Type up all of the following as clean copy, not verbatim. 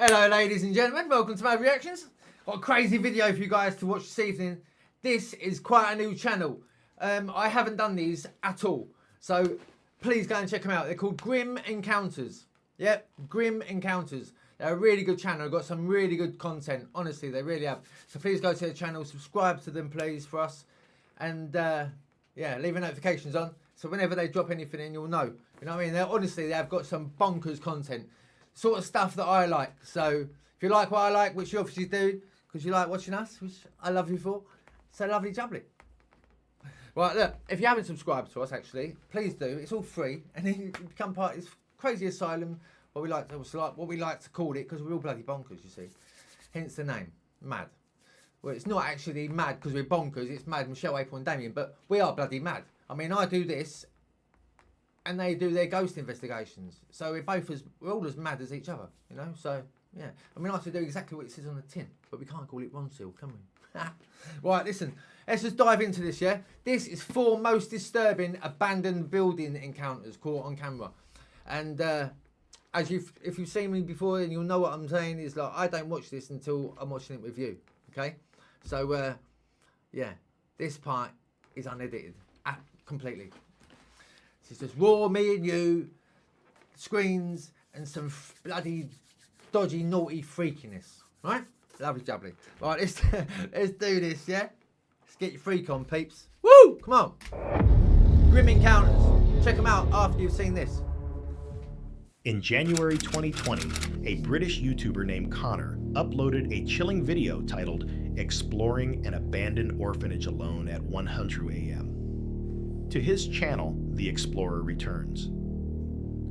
Hello ladies and gentlemen, welcome to M.A.D Reactions. Got a crazy video for you guys to watch this evening. This is quite a new channel. I haven't done these at all, so please go and check them out. They're called Grim Encounters. Yep, Grim Encounters. They're a really good channel. They've got some really good content. Honestly, they really have. So please go to the channel, subscribe to them please for us. And yeah, leave your notifications on. So whenever they drop anything in, you'll know. You know what I mean? Honestly, they've got some bonkers content. Sort of stuff that I like. So if you like what I like, which you obviously do, because you like watching us, which I love you for, so lovely jubbly. Right, look, if you haven't subscribed to us, actually, please do. It's all free, and then you can become part of this crazy asylum, what we like to call it, because we're all bloody bonkers, you see. Hence the name, mad. Well, it's not actually mad because we're bonkers. It's mad, Michelle, April, and Damien, but we are bloody mad. I mean, I do this, and they do their ghost investigations. So we're all as mad as each other, you know. So yeah, I mean, I have to do exactly what it says on the tin, but we can't call it Ronseal, can we? Right, listen, let's just dive into this. Yeah, this is 4 most disturbing abandoned building encounters caught on camera, and if you've seen me before, then you'll know what I'm saying. Is like I don't watch this until I'm watching it with you. Okay, so yeah, this part is unedited completely. It's just raw, me and you, screens, and some bloody dodgy, naughty freakiness. Right? Lovely jubbly. Right, let's do this, yeah? Let's get your freak on, peeps. Woo! Come on. Grim Encounters. Check them out after you've seen this. In January 2020, a British YouTuber named Connor uploaded a chilling video titled Exploring an Abandoned Orphanage Alone at 100 a.m. To his channel, The Explorer Returns.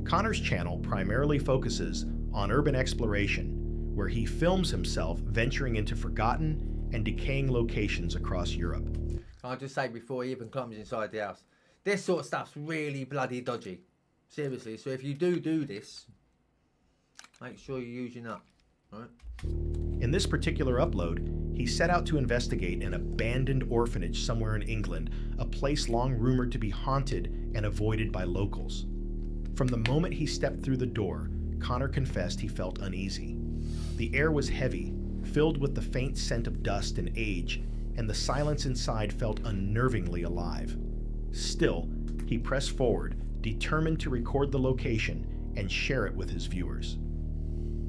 Connor's channel primarily focuses on urban exploration, where he films himself venturing into forgotten and decaying locations across Europe. I'll just say before he even comes inside the house, this sort of stuff's really bloody dodgy. Seriously, so if you do this, make sure you use your nut, right? In this particular upload, he set out to investigate an abandoned orphanage somewhere in England, a place long rumored to be haunted and avoided by locals. From the moment he stepped through the door, Connor confessed he felt uneasy. The air was heavy, filled with the faint scent of dust and age, and the silence inside felt unnervingly alive. Still, he pressed forward, determined to record the location and share it with his viewers.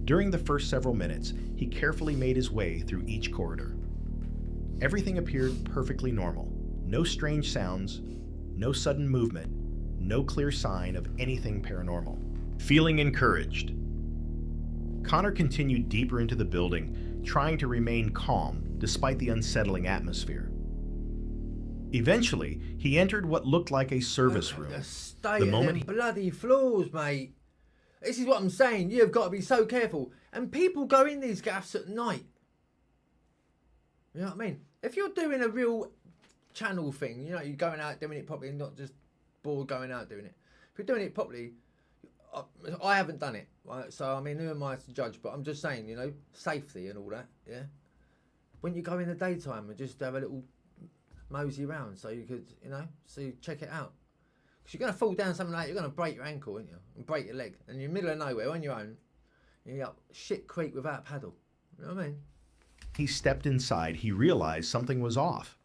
During the first several minutes, he carefully made his way through each corridor. Everything appeared perfectly normal. No strange sounds, no sudden movement, no clear sign of anything paranormal. Feeling encouraged, Connor continued deeper into the building, trying to remain calm despite the unsettling atmosphere. Eventually, he entered what looked like a service room. The state of them bloody floors, mate. This is what I'm saying. You've got to be so careful. And people go in these gaffs at night. You know what I mean? If you're doing a real channel thing, you know, you're going out doing it properly, not just bored going out doing it. If you're doing it properly, I haven't done it, right? So, I mean, who am I to judge? But I'm just saying, you know, safety and all that, yeah? When you go in the daytime and just have a little mosey around so you could, you know, so you check it out. Because you're going to fall down something like that, you're going to break your ankle, aren't you? And break your leg. And you're in the middle of nowhere on your own. You're up shit creek without a paddle. You know what I mean? He stepped inside. He realized something was off.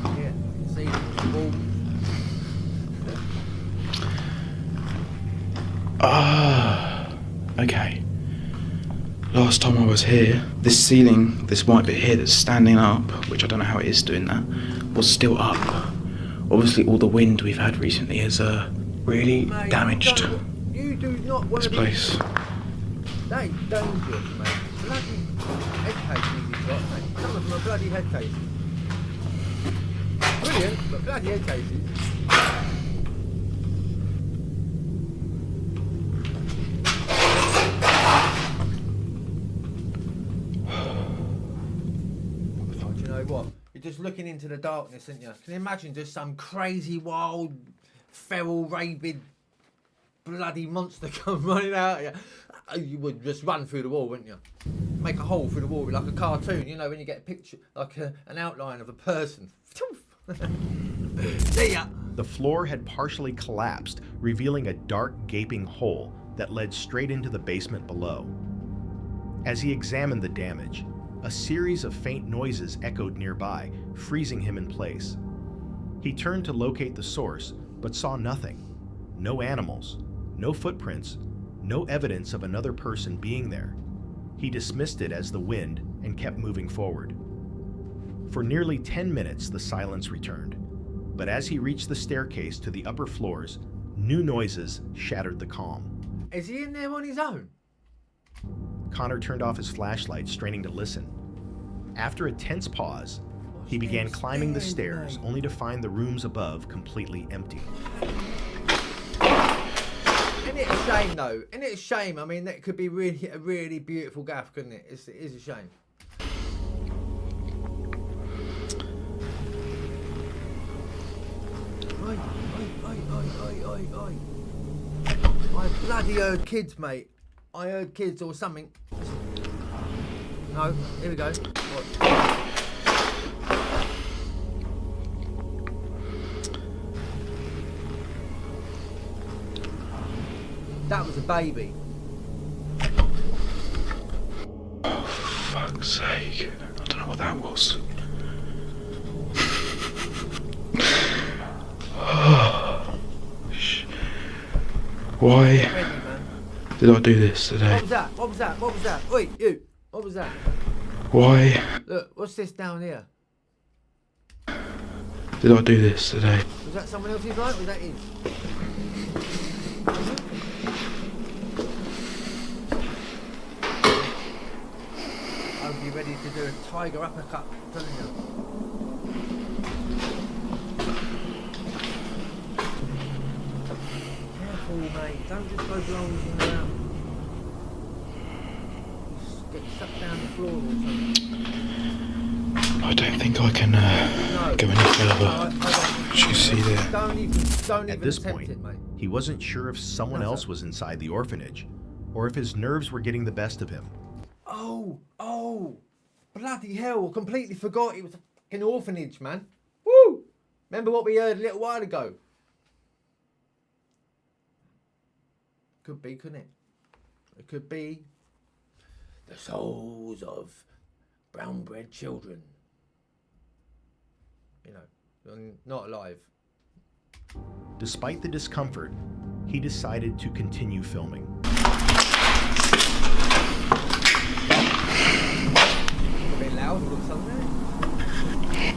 Yeah, see the wall. Okay. Last time I was here, this ceiling, this white bit here that's standing up, which I don't know how it is doing that, was still up. Obviously all the wind we've had recently has really damaged this place. That is dangerous, mate. Bloody head cases you've got, mate. Some of them are bloody head cases. Brilliant, but bloody head cases. What? You're just looking into the darkness, aren't you? Can you imagine just some crazy, wild, feral, rabid, bloody monster come running out at you? You would just run through the wall, wouldn't you? Make a hole through the wall like a cartoon, you know, when you get a picture, like an outline of a person. See ya! The floor had partially collapsed, revealing a dark, gaping hole that led straight into the basement below. As he examined the damage, a series of faint noises echoed nearby, freezing him in place. He turned to locate the source, but saw nothing. No animals, no footprints, no evidence of another person being there. He dismissed it as the wind and kept moving forward. For nearly 10 minutes, the silence returned, but as he reached the staircase to the upper floors, new noises shattered the calm. Is he in there on his own? Connor turned off his flashlight, straining to listen. After a tense pause, he began climbing the stairs, only to find the rooms above completely empty. Isn't it a shame though? Isn't it a shame? I mean, that could be really a really beautiful gaff, couldn't it? It is a shame. I bloody heard kids, mate. I heard kids or something. No, here we go. What? That was a baby. Oh, for fuck's sake. I don't know what that was. Why did I do this today? What was that? What was that? What was that? Oi, you. What was that? Why Look, what's this down here? did I do this today? Was that someone else's light? Was that his? I'd be ready to do a tiger uppercut, I'm telling you. Careful, mate. Don't just go blowing around. Just get sucked down the floor or something. I don't think I can go any further. As you see there. Don't even At this attempt point, it, mate. he wasn't sure if someone else was inside the orphanage, or if his nerves were getting the best of him. Oh, bloody hell, I completely forgot it was a fucking orphanage, man. Woo! Remember what we heard a little while ago? Could be, couldn't it? It could be the souls of brown bread children. You know, not alive. Despite the discomfort, he decided to continue filming. A bit loud, we've got something there.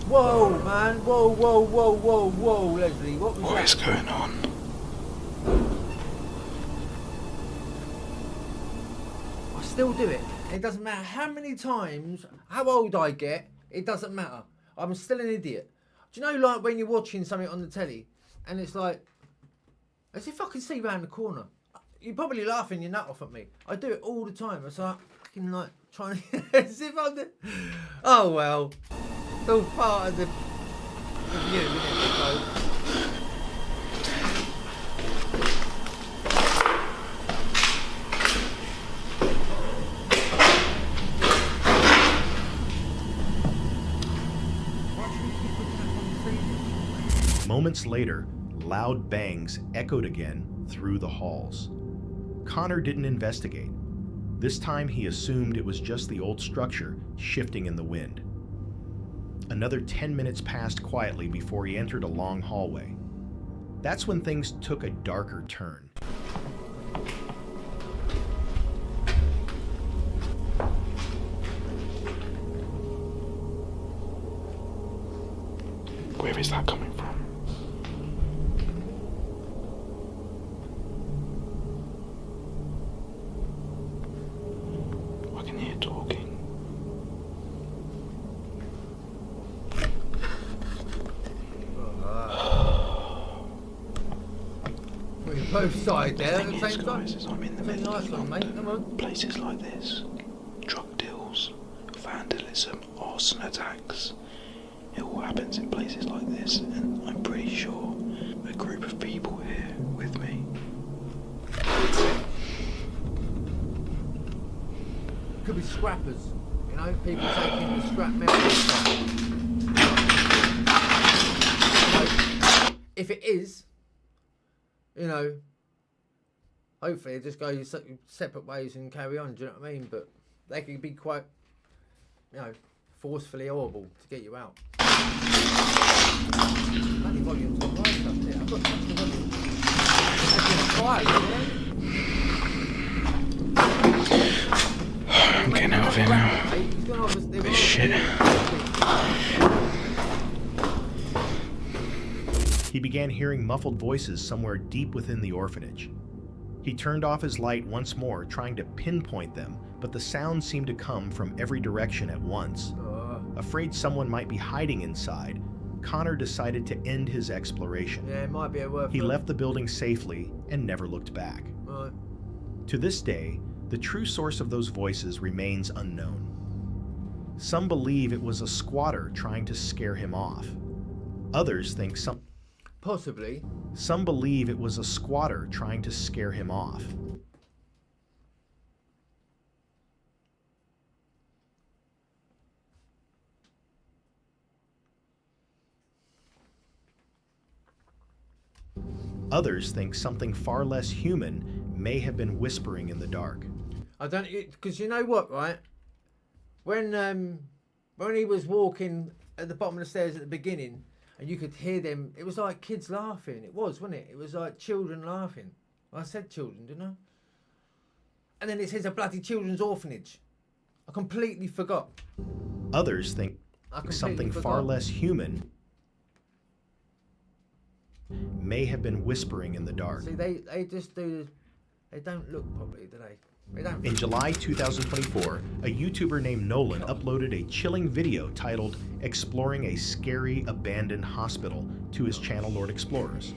Whoa, man. Whoa, Leslie. What was What that? is going on? I still do it. It doesn't matter how many times, how old I get, it doesn't matter. I'm still an idiot. Do you know, like, when you're watching something on the telly, and it's like, as if I can see round the corner. You're probably laughing your nut off at me. I do it all the time. It's like, fucking, like, trying to, as if I'm the... Oh, well. It's all part of the review, isn't it? So, Moments later, loud bangs echoed again through the halls. Connor didn't investigate. This time he assumed it was just the old structure shifting in the wind. Another 10 minutes passed quietly before he entered a long hallway. That's when things took a darker turn. Where is that coming from? I can hear talking. we're both side there at the Thing is, same time. guys, is I'm in the Very middle nice of one, mate. Come London. on. Places like this, drug deals, vandalism, arson attacks. It all happens in places like this, and I'm pretty sure a group of people here with me. Could be scrappers, you know, people taking the scrap metal and stuff. So, if it is, you know, hopefully just go your separate ways and carry on, do you know what I mean? But they can be quite, you know, forcefully horrible to get you out. Bloody volume's got right up there. I've got to touch the volume. I'm getting out of here now. This shit. He began hearing muffled voices somewhere deep within the orphanage. He turned off his light once more, trying to pinpoint them, but the sounds seemed to come from every direction at once. Afraid someone might be hiding inside, Connor decided to end his exploration. Yeah, it might be a worth. He left the building safely and never looked back. Right. To this day, the true source of those voices remains unknown. Some believe it was a squatter trying to scare him off. Others think Possibly. Some believe it was a squatter trying to scare him off. Others think something far less human may have been whispering in the dark. I don't, because you know what, right? When he was walking at the bottom of the stairs at the beginning, and you could hear them, it was like kids laughing. It was, wasn't it? It was like children laughing. I said children, didn't I? And then it says a bloody children's orphanage. I completely forgot. Others think something far less human may have been whispering in the dark. See, they just do, they don't look properly, do they? They don't. In July 2024, a YouTuber named Nolan uploaded a chilling video titled Exploring a Scary Abandoned Hospital to his channel Lord Explorers.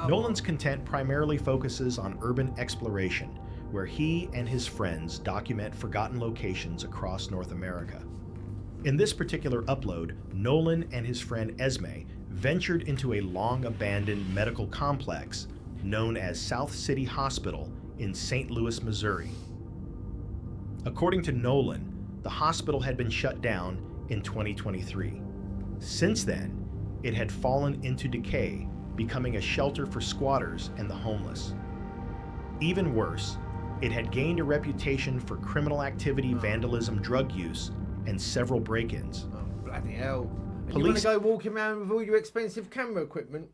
Nolan's content primarily focuses on urban exploration, where he and his friends document forgotten locations across North America. In this particular upload, Nolan and his friend Esme ventured into a long-abandoned medical complex known as South City Hospital in St. Louis, Missouri. According to Nolan, the hospital had been shut down in 2023. Since then, it had fallen into decay, becoming a shelter for squatters and the homeless. Even worse, it had gained a reputation for criminal activity, vandalism, drug use, and several break-ins. Oh, bloody hell. And you want to go walking around with all your expensive camera equipment?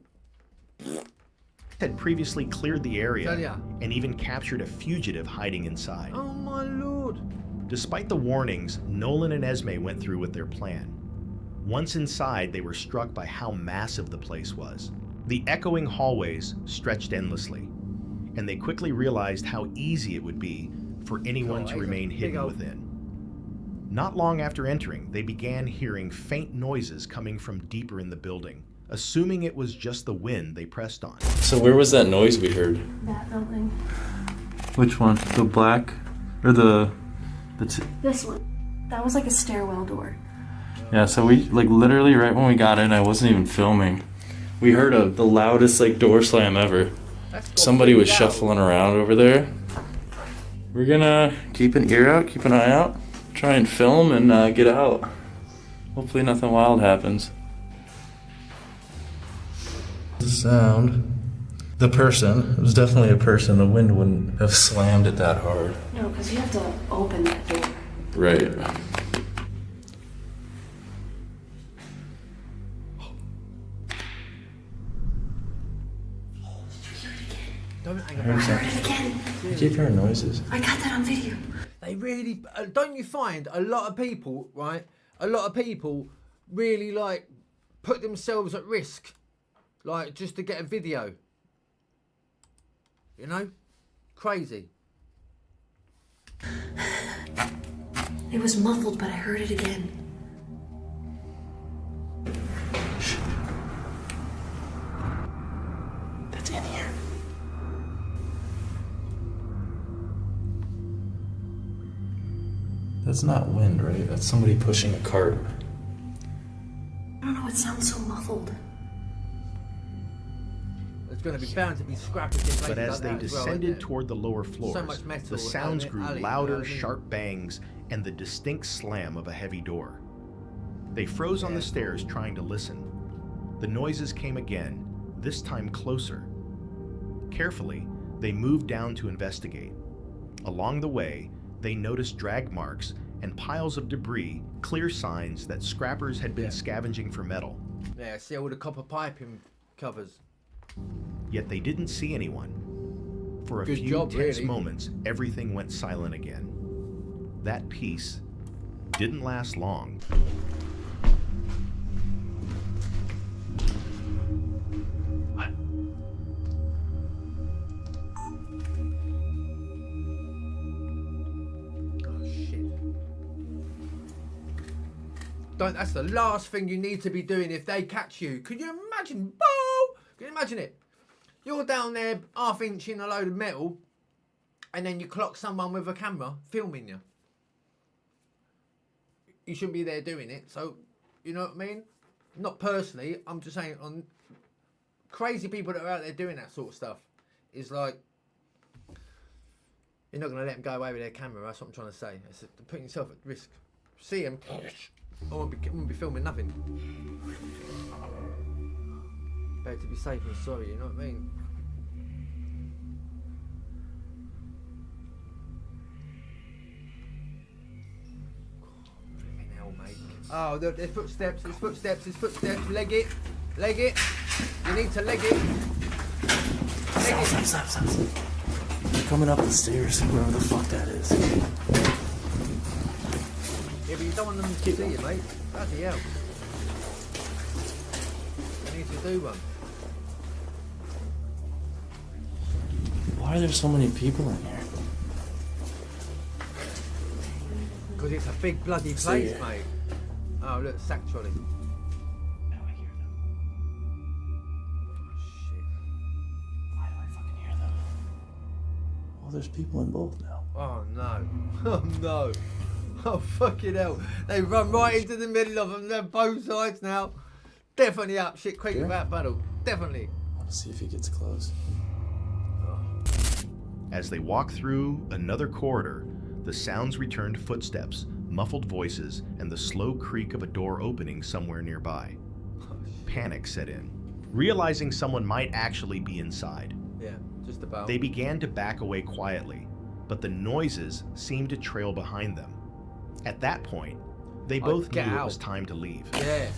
Had previously cleared the area and even captured a fugitive hiding inside. Oh my lord. Despite the warnings, Nolan and Esme went through with their plan. Once inside, they were struck by how massive the place was. The echoing hallways stretched endlessly, and they quickly realized how easy it would be for anyone to remain hidden within. Not long after entering, they began hearing faint noises coming from deeper in the building. Assuming it was just the wind, they pressed on. So where was that noise we heard? That building. Which one? The black or the This one. That was like a stairwell door. Yeah, so we like literally right when we got in, I wasn't even filming. We heard the loudest like door slam ever. Somebody was shuffling around over there. We're gonna keep an ear out, keep an eye out, try and film and get out. Hopefully nothing wild happens. The sound. The person. It was definitely a person. The wind wouldn't have slammed it that hard. No, because you have to open that door. Right. Don't I heard it again. I keep hearing noises. I got that on video. They really, don't you find a lot of people, right? A lot of people really like put themselves at risk, like just to get a video. You know? Crazy. It was muffled, but I heard it again. That's in here. That's not wind, right? That's somebody pushing a cart. I don't know, it sounds so muffled. going to be bound to be scrappers in places But as like they that as well, descended isn't it? toward the lower So floors, much metal the and sounds grew alley, louder, you know what I mean? sharp bangs, and the distinct slam of a heavy door. They froze on the stairs trying to listen. The noises came again, this time closer. Carefully, they moved down to investigate. Along the way, they noticed drag marks and piles of debris, clear signs that scrappers had been scavenging for metal. Yeah, see all the copper piping covers. Yet they didn't see anyone. For a Good few job, tense really. moments, everything went silent again. That peace didn't last long. Oh shit. That's the last thing you need to be doing if they catch you. Could you imagine? Boom! Can you imagine it? You're down there half inching a load of metal and then you clock someone with a camera filming you. You shouldn't be there doing it. So, you know what I mean? Not personally, I'm just saying on crazy people that are out there doing that sort of stuff is like, you're not going to let them go away with their camera. That's what I'm trying to say. It's putting yourself at risk. See them, I won't be filming nothing. Better to be safe than sorry, you know what I mean? Flipping hell, mate. Oh, there's footsteps, there's footsteps, there's footsteps. Leg it, leg it. You need to leg it. Leg it. Stop. They're coming up the stairs, wherever the fuck that is. Yeah, but you don't want them to see you, mate. Bloody hell. You need to do one. Why are there so many people in here? Because it's a big bloody See place, ya. mate. Oh, look, sack trolley. Now I hear them. Oh, shit. Why do I fucking hear them? Oh, there's people in both now. Oh, no. Oh, no. Oh, fucking hell. They run right into the middle of them. They're both sides now. Definitely up shit creek Yeah. without battle. Definitely. I want to see if he gets close. As they walked through another corridor, the sounds returned: footsteps, muffled voices, and the slow creak of a door opening somewhere nearby. Panic set in. Realizing someone might actually be inside, Yeah, just about. they began to back away quietly, but the noises seemed to trail behind them. At that point, they both knew get it out. was time to leave. Yeah.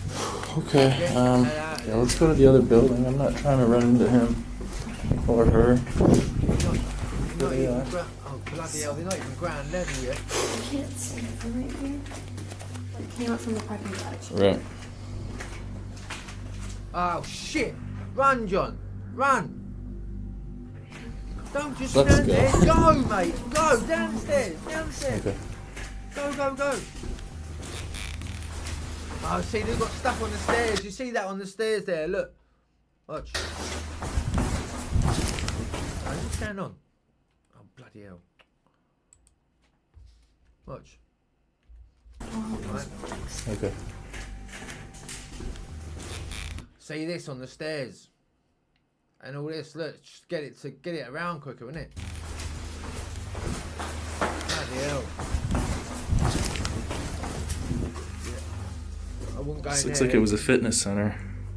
Okay, yeah, let's go to the other building. I'm not trying to run into him or her. Not They even are. oh, bloody hell. They're not even ground level yet. I can't see it from right here. But it came up from the parking garage. Right. Oh, shit. Run, John. Run. Don't just Let's stand go. there. Go, mate. Go. Downstairs. Downstairs. Okay. Go. Oh, see, they've got stuff on the stairs. You see that on the stairs there? Look. Watch. Oh, what's going on? Oh, bloody hell. Watch. Right. Okay. See this on the stairs. And all this, look, just get it around quicker, isn't it? Bloody hell. I wouldn't go This in looks there. like it was a fitness center.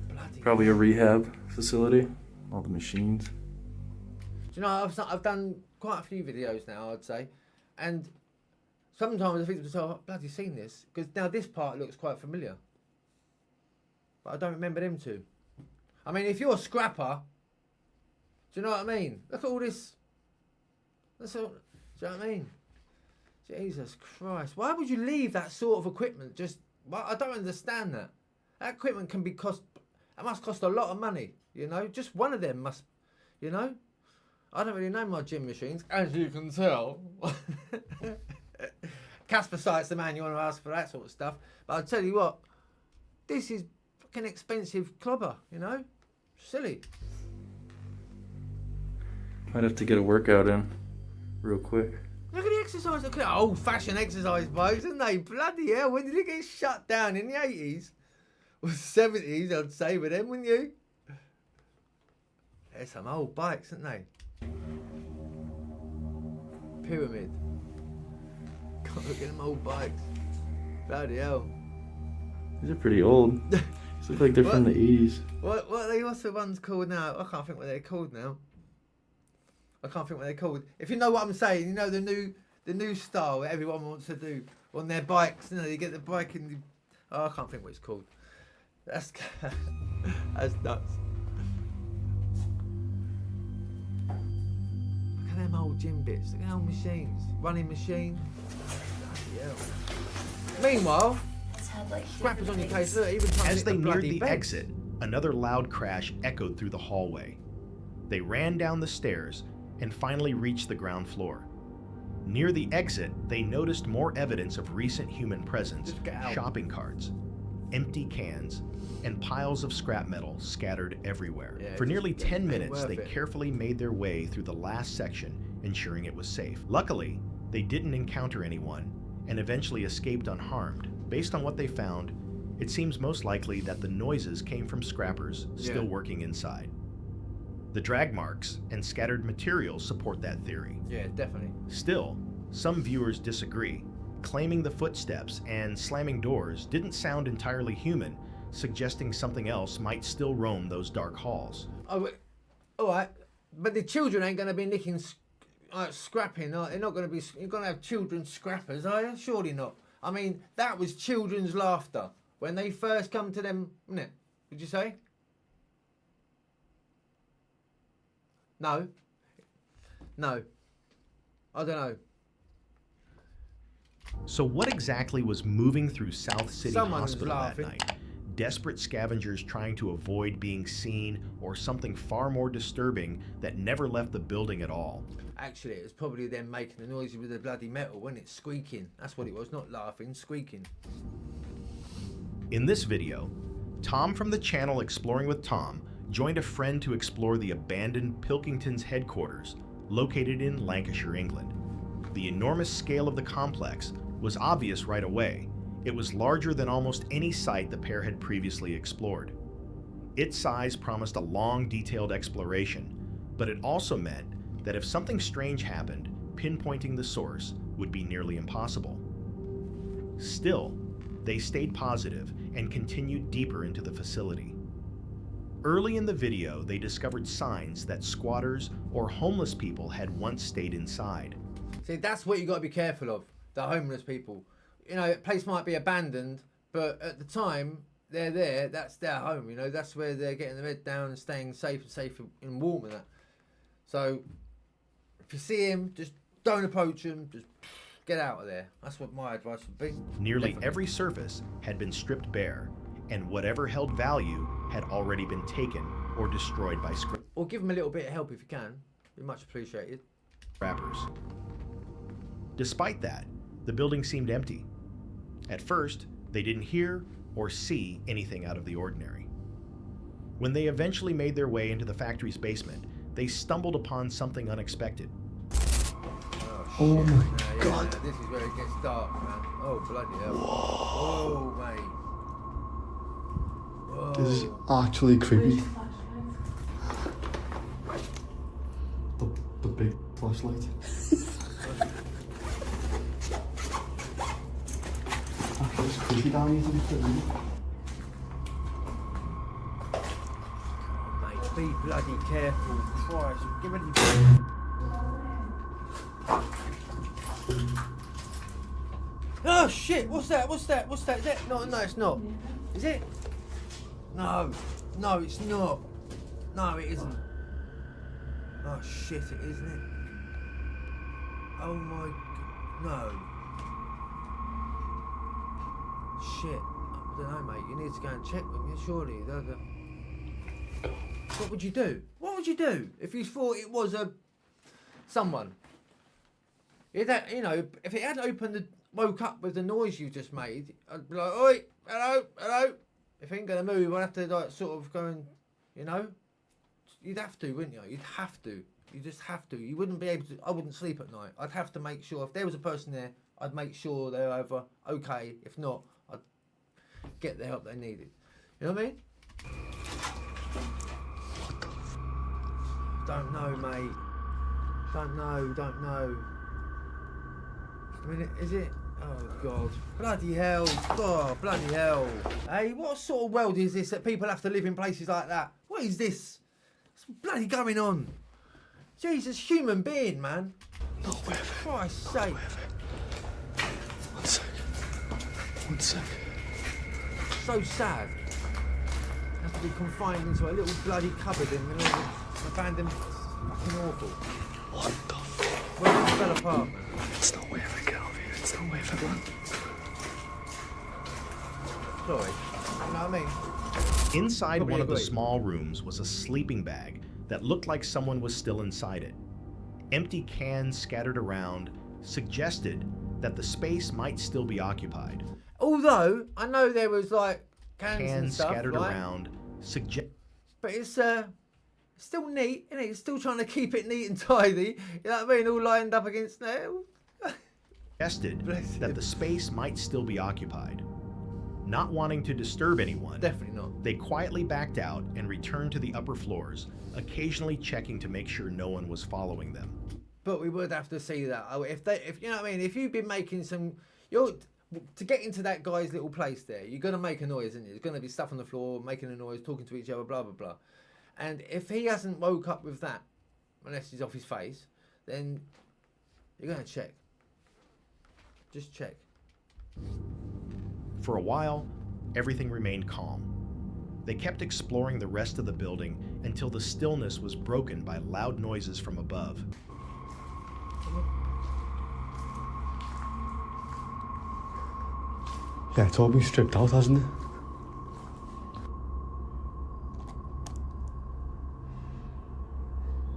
Bloody Probably a rehab facility. All the machines. Do you know, I've done quite a few videos now, I'd say, and sometimes I think to myself, I've bloody seen this, because now this part looks quite familiar, but I don't remember them two. I mean, if you're a scrapper, do you know what I mean? Look at all this. That's all. Do you know what I mean? Jesus Christ! Why would you leave that sort of equipment? Just, well, I don't understand that. That equipment can be cost. It must cost a lot of money. You know, just one of them must. You know, I don't really know my gym machines, as you can tell. Casper Site's the man you want to ask for that sort of stuff. But I'll tell you what, this is fucking expensive clobber. You know, silly. Might have to get a workout in real quick. Look at the exercise. Look at the old-fashioned exercise bikes, isn't they? Bloody hell! When did it get shut down? In the 80s or 70s, I'd say, with them, wouldn't you? There's some old bikes, aren't they? Pyramid. God, look at them old bikes. Bloody hell. These are pretty old. These look like they're from the 80s. What's the ones called now? I can't think what they're called now. I can't think what they're called. If you know what I'm saying, you know the new style that everyone wants to do on their bikes. You know, you get the bike and I can't think what it's called. That's that's nuts. Look at them old gym bits. Look at old machines. Running machine. Bloody hell. Meanwhile, scrappers on your case. Look, even As they neared the beds. exit, another loud crash echoed through the hallway. They ran down the stairs and finally reached the ground floor. Near the exit, they noticed more evidence of recent human presence: Just get out. shopping carts, empty cans, and piles of scrap metal scattered everywhere. Yeah, For just nearly 10 ain't minutes, worth they it. carefully made their way through the last section, ensuring it was safe. Luckily, they didn't encounter anyone and eventually escaped unharmed. Based on what they found, it seems most likely that the noises came from scrappers still Yeah. working inside. The drag marks and scattered materials support that theory. Yeah, definitely. Still, some viewers disagree, claiming the footsteps and slamming doors didn't sound entirely human, suggesting something else might still roam those dark halls. Oh, all right, but the children ain't going to be nicking, scrapping. They're not going to be. You're going to have children scrappers, are you? Surely not. I mean, that was children's laughter when they first come to them, wasn't it? Would you say? No. No. I don't know. So what exactly was moving through South City Someone was Hospital that laughing. night? Desperate scavengers trying to avoid being seen, or something far more disturbing that never left the building at all? Actually, it was probably them making the noise with the bloody metal, wasn't it? Squeaking. That's what it was. Not laughing, squeaking. In this video, Tom from the channel Exploring with Tom joined a friend to explore the abandoned Pilkington's headquarters, located in Lancashire, England. The enormous scale of the complex was obvious right away. It was larger than almost any site the pair had previously explored. Its size promised a long, detailed exploration, but it also meant that if something strange happened, pinpointing the source would be nearly impossible. Still, they stayed positive and continued deeper into the facility. Early in the video, they discovered signs that squatters or homeless people had once stayed inside. See, that's what you got to be careful of. The homeless people. You know, a place might be abandoned, but at the time they're there, that's their home. You know, that's where they're getting their head down and staying safe and warm and that. So, if you see him, just don't approach him. Just get out of there. That's what my advice would be. Nearly Definitely. every surface had been stripped bare, and whatever held value had already been taken or destroyed by Or give them a little bit of help if you can. Be much appreciated. scrappers. Despite that, the building seemed empty. At first, they didn't hear or see anything out of the ordinary. When they eventually made their way into the factory's basement, they stumbled upon something unexpected. Oh my Yeah, god. this is where it gets dark, man. Oh, bloody hell. Whoa, mate. Whoa. This is actually creepy. The big flashlight. Actually, it's creepy down here to be fair. Mate, be bloody careful. Christ, give it. Oh shit! What's that? What's that? What's that? Is it? No, it's not. Is it? No, it's not. No, it isn't. Oh shit! It isn't it? Oh my. No. Shit. I don't know, mate. You need to go and check them. Surely. What would you do? What would you do if you thought it was someone? If that, you know, if it hadn't woke up with the noise you just made, I'd be like, oi, hello. If it ain't gonna move, I'd have to like sort of go and, you know, you'd have to, wouldn't you? You'd have to. You just have to. You wouldn't be able to. I wouldn't sleep at night. I'd have to make sure if there was a person there, I'd make sure they're either okay. If not, I'd get the help they needed. You know what I mean? Don't know, mate. Don't know. I mean, is it? Oh, God. Bloody hell. Oh, bloody hell. Hey, what sort of world is this that people have to live in places like that? What is this? What's bloody going on? Jesus, human being, man. No way. For Christ's sake. 1 second. 1 second. So sad. Have to be confined into a little bloody cupboard in the middle of an abandoned. Fucking awful. What the fuck? Where it fell apart, man. It's no way I get out of here. It's no way I run. Sorry. You know what I mean? Inside Probably one of the agree. small rooms was a sleeping bag that looked like someone was still inside it. Empty cans scattered around suggested that the space might still be occupied. Although, I know there was like cans and stuff, Scattered right? around suggest. But it's still neat, isn't it? It's still trying to keep it neat and tidy. You know what I mean? All lined up against there. Suggested Bless that him. the space might still be occupied. Not wanting to disturb anyone, Definitely not. they quietly backed out and returned to the upper floors, occasionally checking to make sure no one was following them. But we would have to see that. If you know what I mean, if you've been making some, to get into that guy's little place there, you're gonna make a noise, isn't it? There's gonna be stuff on the floor, making a noise, talking to each other, blah blah blah. And if he hasn't woke up with that, unless he's off his face, then you're gonna check. Just check. For a while, everything remained calm. They kept exploring the rest of the building until the stillness was broken by loud noises from above. Yeah, it's all been stripped out, hasn't it?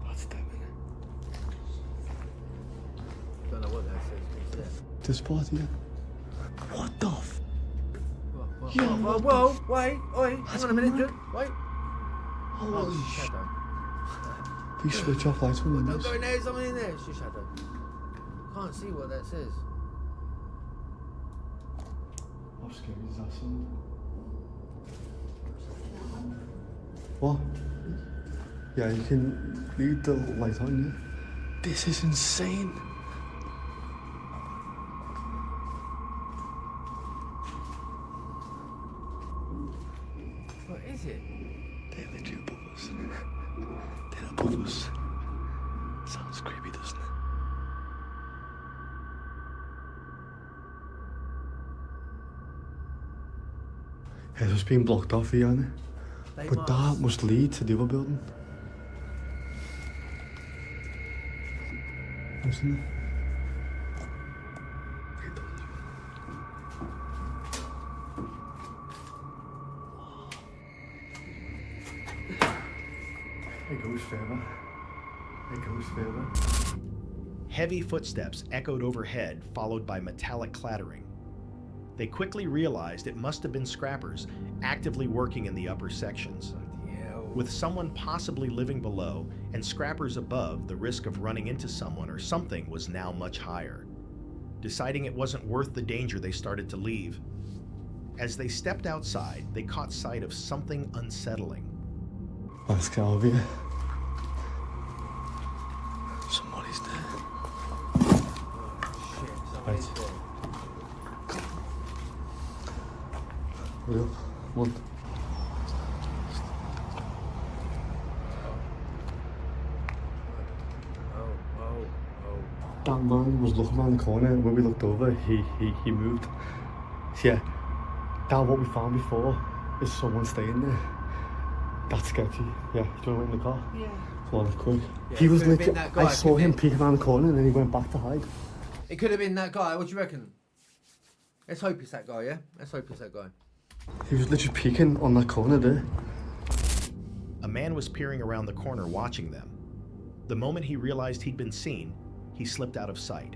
That's them, innit? Don't know what that says. What's that? This part here. What the f? Whoa, wait, oi, hang on a minute, wait. Holy Oh, sh! shadow. These switch off lights when Don't this. go in there, there's someone in there. It's your shadow. Can't see what that says. How scary does that sound? What? Yeah, you can leave the light on, yeah? This is insane. What is it? They're literally above us. They're above us. Sounds creepy, doesn't it? Yeah, it's just been blocked off here, isn't it? They But that must lead to the other building. Isn't it? It does. It goes further. It goes further. Heavy footsteps echoed overhead, followed by metallic clattering. They quickly realized it must have been scrappers actively working in the upper sections. With someone possibly living below and scrappers above, the risk of running into someone or something was now much higher. Deciding it wasn't worth the danger, they started to leave. As they stepped outside, they caught sight of something unsettling. Let's get over here. Somebody's there. Right. Real. One. That man was looking around the corner, and when we looked over, he moved. So yeah, that what we found before is someone staying there. That's sketchy. Yeah, do you want to wait in the car? Yeah. Come on, quick. Yeah, He it was could have been literally. that guy, I saw couldn't him it? peek around the corner, and then he went back to hide. It could have been that guy. What do you reckon? Let's hope it's that guy, yeah? Let's hope it's that guy. He was literally peeking on that corner there. A man was peering around the corner watching them. The moment he realized he'd been seen, he slipped out of sight.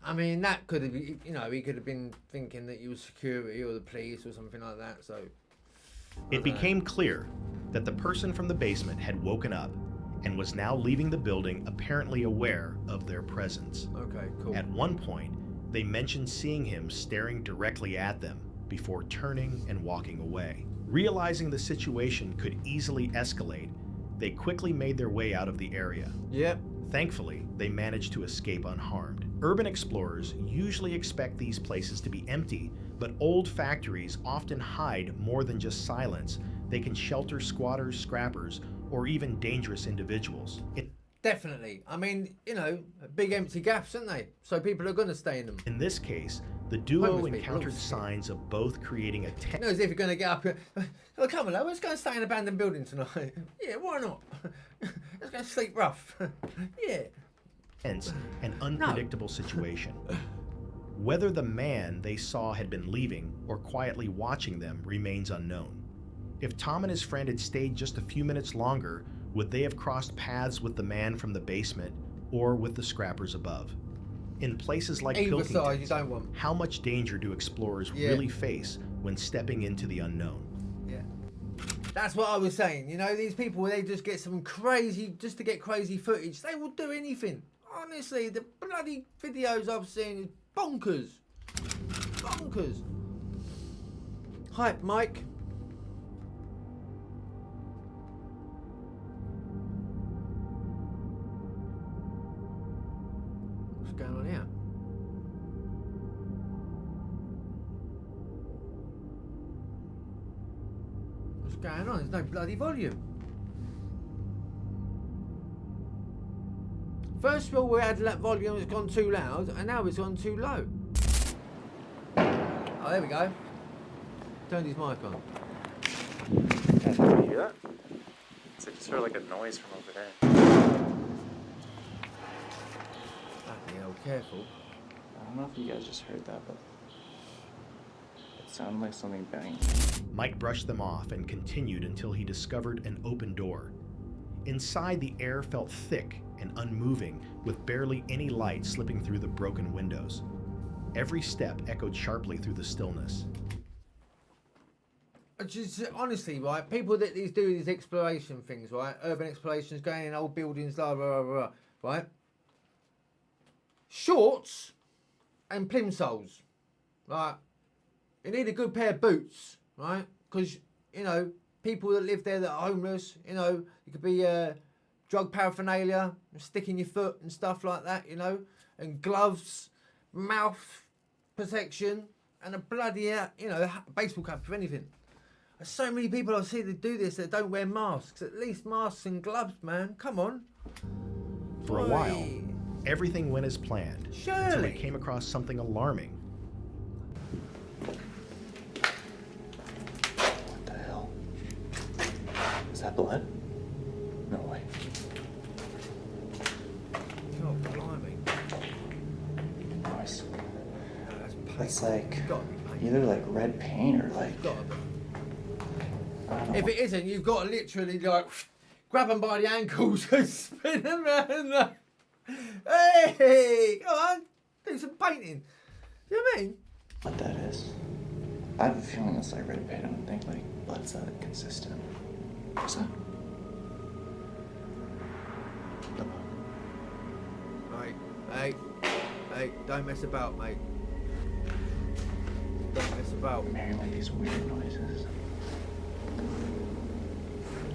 I mean, that could have been, you know, he could have been thinking that you were security or the police or something like that, so. It became clear that the person from the basement had woken up and was now leaving the building, apparently aware of their presence. Okay, cool. At one point, they mentioned seeing him staring directly at them before turning and walking away. Realizing the situation could easily escalate, They quickly made their way out of the area. Yep. Thankfully, they managed to escape unharmed. Urban explorers usually expect these places to be empty, but old factories often hide more than just silence. They can shelter squatters, scrappers, or even dangerous individuals. Definitely. I mean, you know, big empty gaps, aren't they? So people are going to stay in them. In this case, the duo Homeless people, encountered obviously. signs of both creating a You know, as if you're going to get up and, oh, come on, love, let's go and stay in an abandoned building tonight. Yeah, why not? Let's go sleep rough. Yeah. tense and unpredictable situation. Whether the man they saw had been leaving or quietly watching them remains unknown. If Tom and his friend had stayed just a few minutes longer, would they have crossed paths with the man from the basement or with the scrappers above? In places like Either side, you Pilkington, don't want. how much danger do explorers Yeah. really face when stepping into the unknown? Yeah. That's what I was saying. You know, these people, they just get some crazy, just to get crazy footage. They will do anything. Honestly, the bloody videos I've seen is bonkers. Bonkers. Hype, Mike. What's going on here? What's going on? There's no bloody volume. First of all, we had that volume that's gone too loud, and now it's gone too low. Oh, there we go. Turned his mic on. Guys, can you hear that? I just heard like a noise from over there. Bloody hell, careful. I don't know if you guys just heard that, but it sounded like something banging. Mike brushed them off and continued until he discovered an open door. Inside, the air felt thick and unmoving, with barely any light slipping through the broken windows. Every step echoed sharply through the stillness. Just honestly, right, people that do these exploration things, right, urban explorations, going in old buildings, blah, blah, blah, blah, right? Shorts and plimsolls, right? You need a good pair of boots, right? Because, you know, people that live there that are homeless, you know, it could be drug paraphernalia, sticking your foot and stuff like that, you know, and gloves, mouth protection, and a bloody, you know, baseball cap for anything. There's so many people I see that do this that don't wear masks. At least masks and gloves, man. Come on. For a Oi. while, everything went as planned until Surely. they came across something alarming. What the hell? Is that blood? No way. God, blimey. Nice. No, that's paint. That's like It's gotta be paint. either like red paint or like. It's gotta be. I don't know. If it isn't, you've got to literally like grab them by the ankles and spin them around. Hey, go on, do some painting. Do you know what I mean? What that is? I have a feeling it's like red paint. I don't think like blood's that consistent. What's that? Hey, don't mess about, mate. Don't mess about. I'm hearing like these weird noises.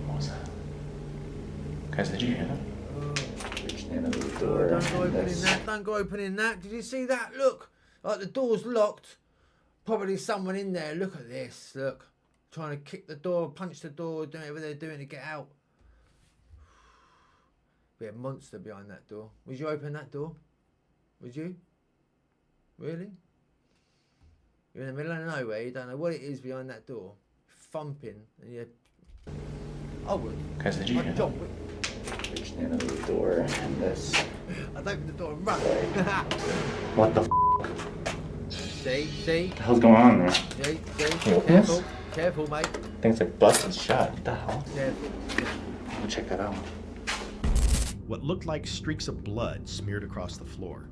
What was that? Guys, did you hear that? Reached the end of the door. Don't go and opening this- that. Don't go opening that. Did you see that? Look, like the door's locked. Probably someone in there. Look at this. Look, trying to kick the door, punch the door, doing whatever they're doing to get out. Be a monster behind that door. Would you open that door? Would you? Really? You're in the middle of nowhere. You don't know what it is behind that door. Thumping, and you. I would. Guys, did you hear Like that? John Wick. Reached the end of the door and this. I'd open the door and run. What the f? See? What the hell's going on there? See? You open Careful. this? Careful, mate. Thing's like busted shut. What the hell? Careful. Go check that out. What looked like streaks of blood smeared across the floor.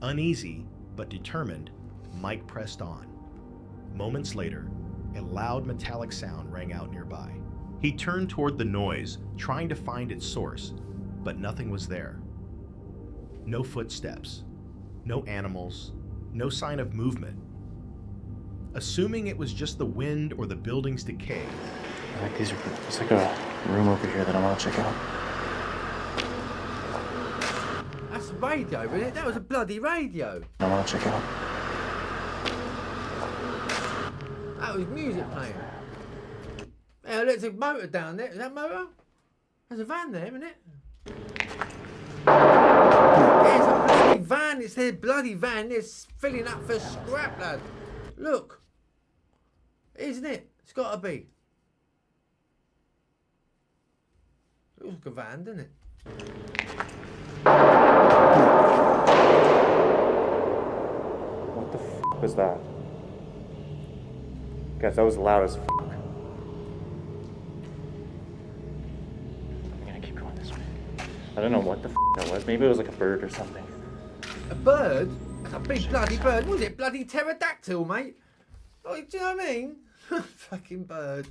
Uneasy, but determined, Mike pressed on. Moments later, a loud metallic sound rang out nearby. He turned toward the noise, trying to find its source, but nothing was there. No footsteps, no animals, no sign of movement. Assuming it was just the wind or the building's decay, Like these are. It's like a room over here that I want to check out. That's a radio, isn't it? That was a bloody radio. I want to check out. That was music playing. Yeah, there's a motor down there. Is that a motor? There's a van there, isn't it? There's a bloody van. It's their bloody van. It's filling up for scrap, lad. Look. Isn't it? It's got to be. Looks like a van, doesn't it? What the f was that? Guys, that was loud as f. I'm gonna keep going this way. I don't know what the f that was. Maybe it was like a bird or something. A bird? That's a big bloody bird. Was it bloody pterodactyl, mate? Oh, do you know what I mean? Fucking bird.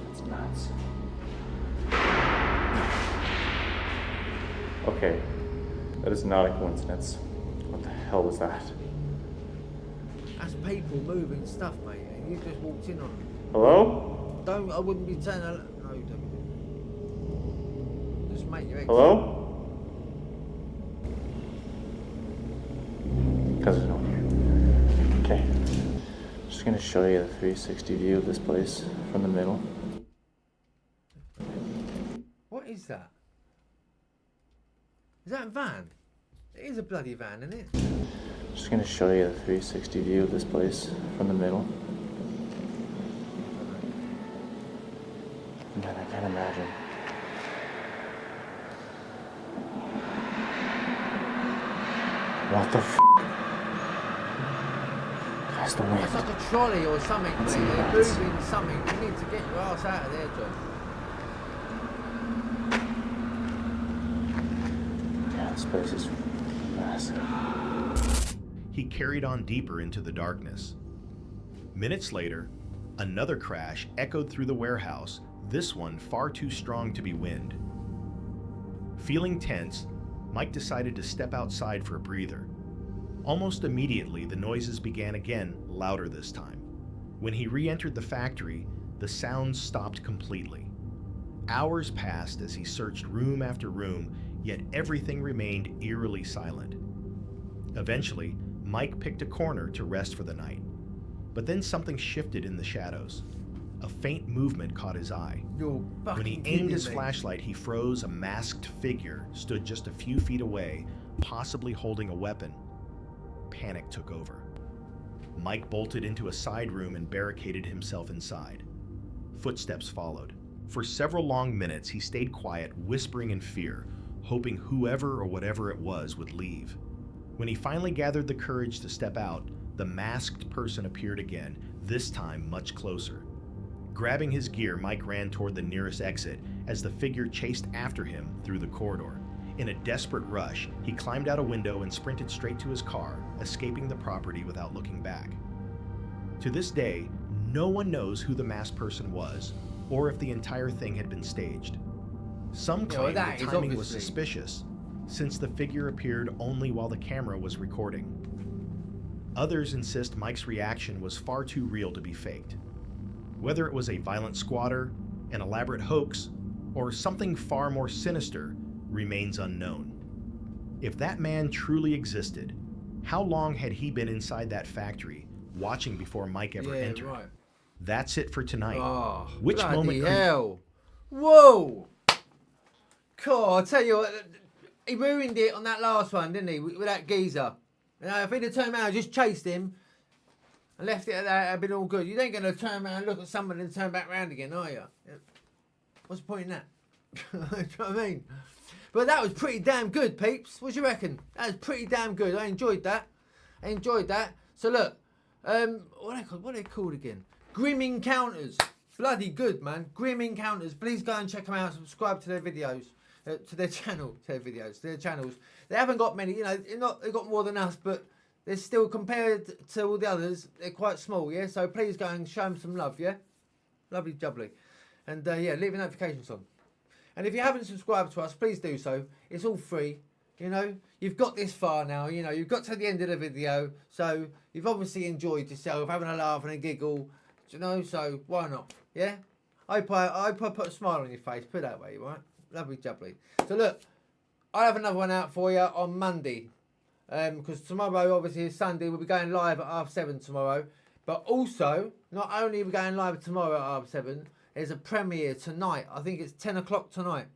That's nuts. Okay, that is not a coincidence. What the hell was that? That's people moving stuff, mate. And you just walked in on them. Hello? Don't. I wouldn't be turning. No, don't. Just make your exit. Hello? Because there's no one here. Okay. Just gonna show you the 360 view of this place from the middle. What is that? Is that a van? It is a bloody van, isn't it? Just gonna show you the 360 view of this place from the middle. Man, I can't imagine. What the f? Guys, the wind. It's like a trolley or something, mate. They're moving something. You need to get your ass out of there, John. Yeah, this place is massive. He carried on deeper into the darkness. Minutes later, another crash echoed through the warehouse, this one far too strong to be wind. Feeling tense, Mike decided to step outside for a breather. Almost immediately, the noises began again, louder this time. When he re-entered the factory, the sounds stopped completely. Hours passed as he searched room after room, yet everything remained eerily silent. Eventually, Mike picked a corner to rest for the night. But then something shifted in the shadows. A faint movement caught his eye. When he aimed his flashlight, he froze. A masked figure stood just a few feet away, possibly holding a weapon. Panic took over. Mike bolted into a side room and barricaded himself inside. Footsteps followed. For several long minutes, he stayed quiet, whispering in fear, hoping whoever or whatever it was would leave. When he finally gathered the courage to step out, the masked person appeared again, this time much closer. Grabbing his gear, Mike ran toward the nearest exit as the figure chased after him through the corridor. In a desperate rush, he climbed out a window and sprinted straight to his car, escaping the property without looking back. To this day, no one knows who the masked person was, or if the entire thing had been staged. Some claim the timing was suspicious, since the figure appeared only while the camera was recording. Others insist Mike's reaction was far too real to be faked. Whether it was a violent squatter, an elaborate hoax, or something far more sinister remains unknown. If that man truly existed, how long had he been inside that factory, watching before Mike ever entered? Right. That's it for tonight. Oh, which moment? Hell! Whoa! God, I tell you what, he ruined it on that last one, didn't he? With that geezer. You know, if he'd have turned around and just chased him and left it at that, it'd been all good. You ain't going to turn around and look at someone and turn back around again, are you? What's the point in that? Do you know what I mean? But that was pretty damn good, peeps. What do you reckon? That was pretty damn good. I enjoyed that. So look, what are they called again? Grim Encounters. Bloody good, man. Grim Encounters. Please go and check them out. Subscribe to their videos. To their channel. To their channels. They haven't got many, you know, they've got more than us, but they're still, compared to all the others, they're quite small, yeah? So please go and show them some love, yeah? Lovely jubbly. And yeah, leave your notifications on. And if you haven't subscribed to us, please do so. It's all free, you know? You've got this far now, you know? You've got to the end of the video, so you've obviously enjoyed yourself, having a laugh and a giggle, you know? So why not, yeah? I hope I put a smile on your face. Put it that way, right? Lovely jubbly. So look, I'll have another one out for you on Monday. Because tomorrow, obviously, is Sunday. We'll be going live at 7:30 tomorrow. But also, not only are we going live tomorrow at 7:30, there's a premiere tonight. I think it's 10 o'clock tonight.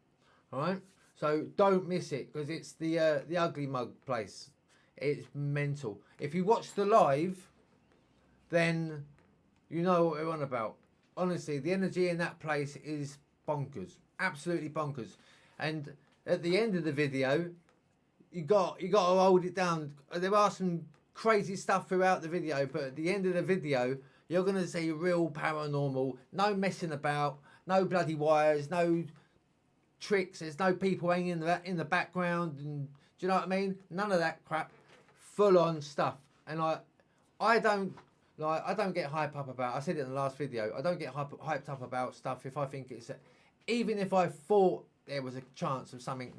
All right? So don't miss it, because it's the Ugly Mug place. It's mental. If you watch the live, then you know what we're on about. Honestly, the energy in that place is bonkers. Absolutely bonkers. And at the end of the video, you got to hold it down. There are some crazy stuff throughout the video, but at the end of the video, you're going to see real paranormal. No messing about. No bloody wires. No tricks. There's no people hanging in the background. And do you know what I mean? None of that crap. Full on stuff. And I don't get hyped up about. I said it in the last video. I don't get hyped up about stuff if I think it's even if I thought there was a chance of something.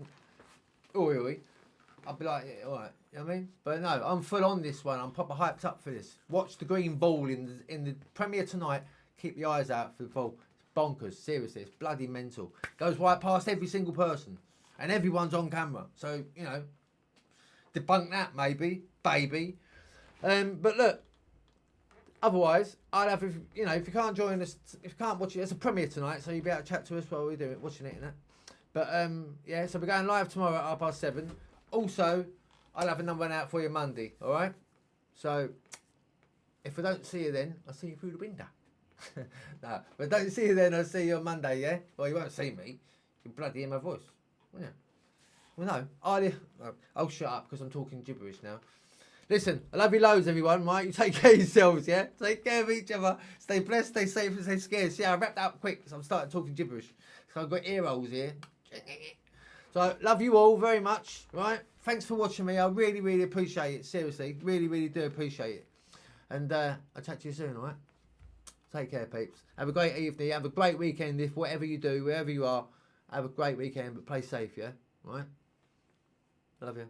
I'll be like, yeah, all right, you know what I mean? But no, I'm full on this one. I'm proper hyped up for this. Watch the green ball in the premiere tonight. Keep your eyes out for the ball. It's bonkers, seriously. It's bloody mental. Goes right past every single person. And everyone's on camera. So, you know, debunk that maybe, baby. But look, otherwise, I'll have, if you can't join us, if you can't watch it, it's a premiere tonight, so you'll be able to chat to us while we're doing it, watching it and that. But yeah, so we're going live tomorrow at 7:30. Also, I'll have another one out for you Monday, alright? So, if I don't see you then, I'll see you through the window. No, but don't see you then, I'll see you on Monday, yeah? Well, you won't see me. You'll bloody hear my voice, won't you? Well, no, I'll shut up because I'm talking gibberish now. Listen, I love you loads, everyone, right? You take care of yourselves, yeah? Take care of each other. Stay blessed, stay safe, and stay scared. See, I wrapped that up quick because I'm starting talking gibberish. So I've got ear holes here. So, love you all very much, right? Thanks for watching me. I really, really appreciate it. Seriously, really, really do appreciate it. And I'll chat to you soon, all right? Take care, peeps. Have a great evening. Have a great weekend. If whatever you do, wherever you are, have a great weekend, but play safe, yeah? All right? I love you.